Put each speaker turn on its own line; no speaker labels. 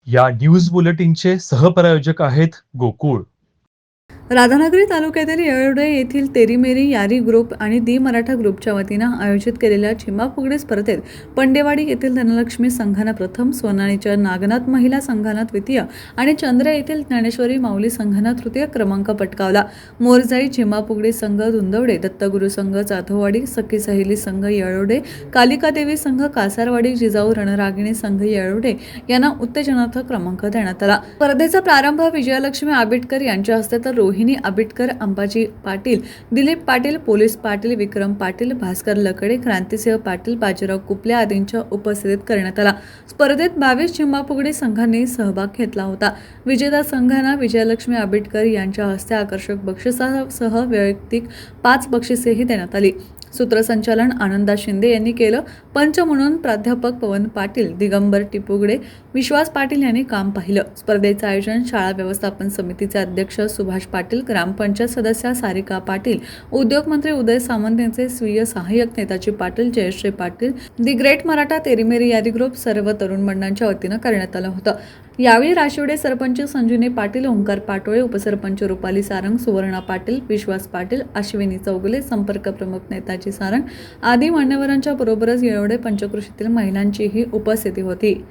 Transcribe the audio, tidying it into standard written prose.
या न्यूज बुलेटिनचे सहप्रायोजक आहेत गोकुळ.
राधानगरी तालुक्यातील येळोडे येथील तेरीमेरी यारी ग्रुप आणि दी मराठा ग्रुपच्या वतीनं आयोजित केलेल्या चिंबाफुगडी स्पर्धेत पंडेवाडी येथील धनलक्ष्मी संघानं प्रथम, सोनाळीच्या नागनाथ महिला संघानं द्वितीय आणि चंद्र येथील ज्ञानेश्वरी माऊली संघानं तृतीय क्रमांक पटकावला. मोरजाई चिंबाफुगडी संघ धुंदवडे, दत्तगुरू संघ जाधववाडी, सखी सहेली संघ येळोडे, कालिकादेवी संघ कासारवाडी, जिजाऊ रणरागिणी संघ येळोडे यांना उत्तेजनार्थ क्रमांक देण्यात आला. स्पर्धेचा प्रारंभ विजयलक्ष्मी आबिटकर यांच्या हस्ते तर रोहिणी आबिटकर, अंबाजी पाटील, दिलीप पाटील, पोलीस पाटील, विक्रम पाटील, भास्कर लकडे, क्रांतिसिंह पाटील, बाजीराव कुपले आदींच्या उपस्थितीत करण्यात आला. स्पर्धेत 22 चिंबाफुगडी संघांनी सहभाग घेतला होता. विजेता संघांना विजयलक्ष्मी आबिटकर यांच्या हस्ते आकर्षक बक्षिसासह वैयक्तिक 5 बक्षिसेही देण्यात आली. सूत्रसंचालन आनंदा शिंदे यांनी केलं. पंच म्हणून प्राध्यापक पवन पाटील, दिगंबर टिपुगडे, विश्वास पाटील यांनी काम पाहिलं. स्पर्धेचं आयोजन शाळा व्यवस्थापन समितीचे अध्यक्ष सुभाष पाटील, ग्रामपंचायत सदस्या सारिका पाटील, उद्योगमंत्री उदय सामंत यांचे स्वीय सहाय्यक नेताजी पाटील, जयश्री पाटील, दी ग्रेट मराठा तेरीमेरी यारी ग्रुप, सर्व तरुण मंडळांच्या वतीनं करण्यात आलं होतं. यावेळी राशिवडे सरपंच संजुने पाटील, ओंकार पाटोळे, उपसरपंच रुपाली सारंग, सुवर्णा पाटील, विश्वास पाटील, अश्विनी चौगुले, संपर्क प्रमुख नेताजी सारंग आदी मान्यवरांच्या बरोबरच येळोडे पंचक्रोशीतील महिलांचीही उपस्थिती होती.